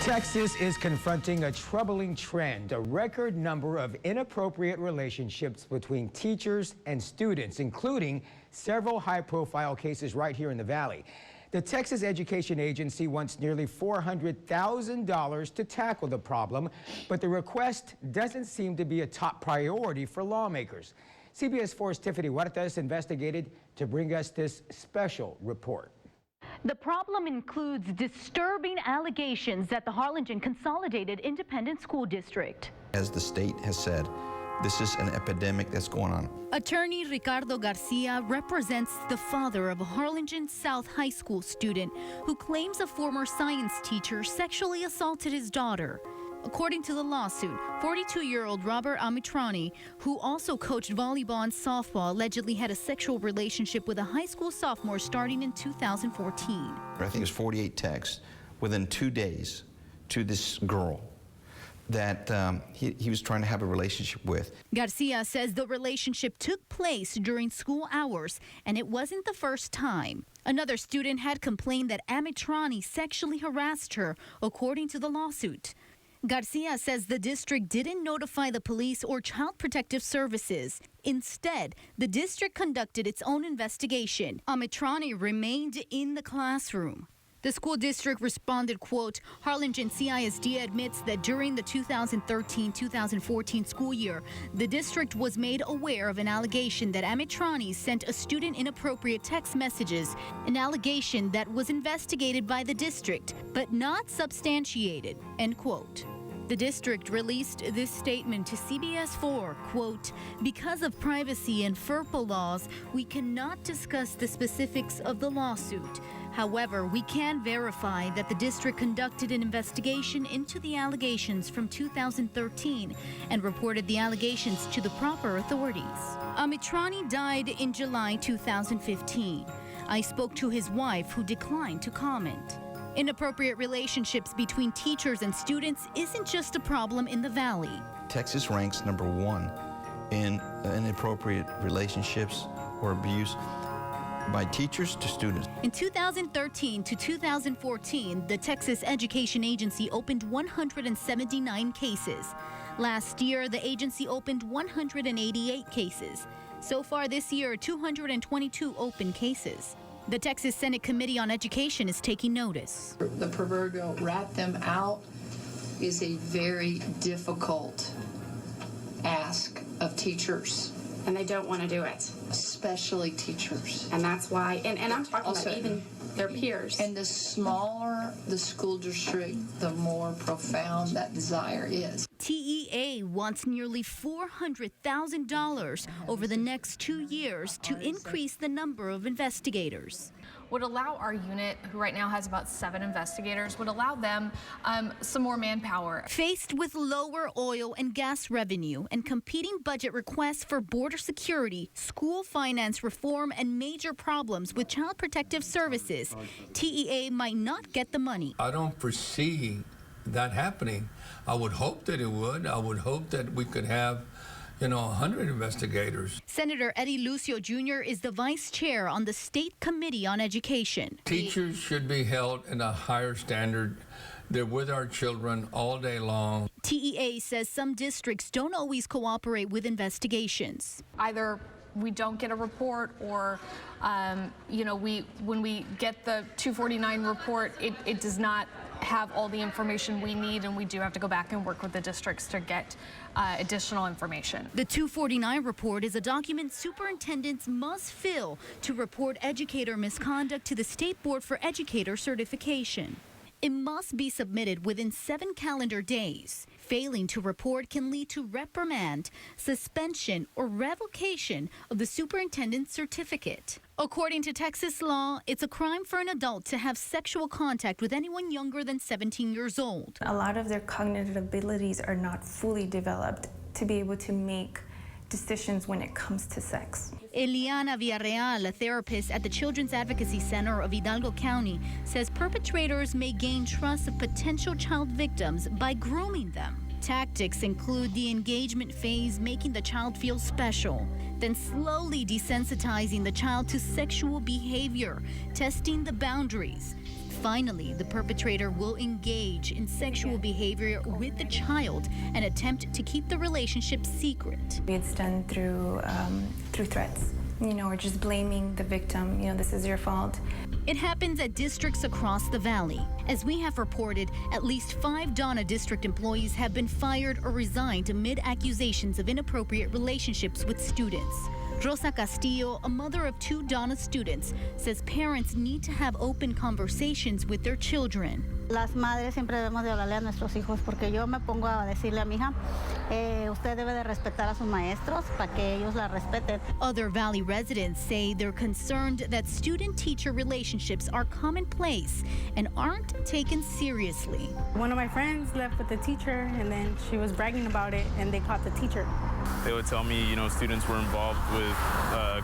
Texas is confronting a troubling trend, a record number of inappropriate relationships between teachers and students, including several high-profile cases right here in the Valley. The Texas Education Agency wants nearly $400,000 to tackle the problem, but the request doesn't seem to be a top priority for lawmakers. CBS 4's Tiffany Huertas investigated to bring us this special report. The problem includes disturbing allegations at the Harlingen Consolidated Independent School District. As the state has said, this is an epidemic that's going on. Attorney Ricardo Garcia represents the father of a Harlingen South High School student who claims a former science teacher sexually assaulted his daughter. According to the lawsuit, 42-year-old Robert Amitrani, who also coached volleyball and softball, allegedly had a sexual relationship with a high school sophomore starting in 2014. I think it was 48 texts within 2 days to this girl that he was trying to have a relationship with. Garcia says the relationship took place during school hours, and it wasn't the first time. Another student had complained that Amitrani sexually harassed her, according to the lawsuit. Garcia says the district didn't notify the police or Child Protective Services. Instead, the district conducted its own investigation. Amitrani remained in the classroom. The school district responded, quote, Harlingen CISD admits that during the 2013-2014 school year, the district was made aware of an allegation that Amitrani sent a student inappropriate text messages, an allegation that was investigated by the district, but not substantiated, end quote. The district released this statement to CBS 4, quote, because of privacy and FERPA laws, we cannot discuss the specifics of the lawsuit. However, we can verify that the district conducted an investigation into the allegations from 2013 and reported the allegations to the proper authorities. Amitrani died in July 2015. I spoke to his wife, who declined to comment. Inappropriate relationships between teachers and students isn't just a problem in the Valley. Texas ranks #1 in inappropriate relationships or abuse by teachers to students. In 2013 to 2014, the Texas Education Agency opened 179 cases. Last year, the agency opened 188 cases. So far this year, 222 open cases. The Texas Senate Committee on Education is taking notice. The proverbial rat them out is a very difficult ask of teachers. And they don't want to do it. Especially teachers. And that's why, and I'm talking Also, about even their peers. And the smaller the school district, the more profound that desire is. TEA wants nearly $400,000 over the next 2 years to increase the number of investigators. Would allow our unit, who right now has about 7 investigators, would allow them some more manpower. Faced with lower oil and gas revenue and competing budget requests for border security, school finance reform, and major problems with Child Protective Services, TEA might not get the money. I don't foresee that happening. I would hope that it would. I would hope that we could have 100 investigators. Senator Eddie Lucio Jr. is the vice chair on the State Committee on Education. Teachers should be held in a higher standard. They're with our children all day long. TEA says some districts don't always cooperate with investigations. Either we don't get a report, or when we get the 249 report, it does not have all the information we need, and we do have to go back and work with the districts to get additional information. The 249 report is a document superintendents must fill to report educator misconduct to the State Board for Educator Certification. It must be submitted within 7 calendar days. Failing to report can lead to reprimand, suspension, or revocation of the superintendent's certificate. According to Texas law, it's a crime for an adult to have sexual contact with anyone younger than 17 years old. A lot of their cognitive abilities are not fully developed to be able to make decisions when it comes to sex. Eliana Villarreal, a therapist at the Children's Advocacy Center of Hidalgo County, says perpetrators may gain trust of potential child victims by grooming them. Tactics include the engagement phase, making the child feel special, then slowly desensitizing the child to sexual behavior, testing the boundaries, Finally, the perpetrator will engage in sexual behavior with the child and attempt to keep the relationship secret. It's done through threats, or just blaming the victim. This is your fault. It happens at districts across the valley. As we have reported, at least 5 Donna district employees have been fired or resigned amid accusations of inappropriate relationships with students. Rosa Castillo, a mother of 2 Donna students, says parents need to have open conversations with their children. Las madres siempre debemos de hablarle a nuestros hijos porque yo me pongo a decirle a mi hija, usted debe de respetar a sus maestros para que ellos la respeten. Other Valley residents say they're concerned that student-teacher relationships are commonplace and aren't taken seriously. One of my friends left with the teacher and then she was bragging about it and they caught the teacher. They would tell me, students were involved with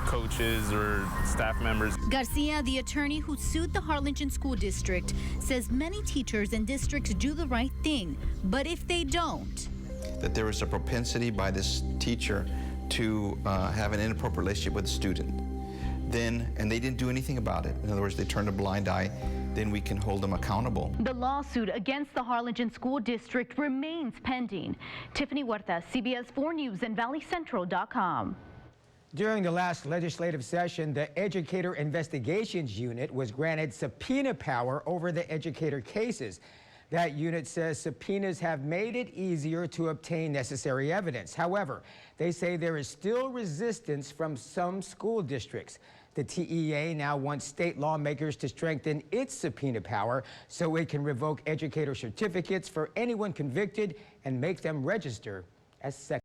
coaches or staff members. Garcia, the attorney who sued the Harlingen School District, says many teachers and districts do the right thing, but if they don't, that there was a propensity by this teacher to have an inappropriate relationship with a student, and they didn't do anything about it. In other words, they turned a blind eye, then we can hold them accountable. The lawsuit against the Harlingen School District remains pending. Tiffany Huerta, CBS 4 News and ValleyCentral.com. During the last legislative session, the Educator Investigations Unit was granted subpoena power over the educator cases. That unit says subpoenas have made it easier to obtain necessary evidence. However, they say there is still resistance from some school districts. The TEA now wants state lawmakers to strengthen its subpoena power so it can revoke educator certificates for anyone convicted and make them register as sex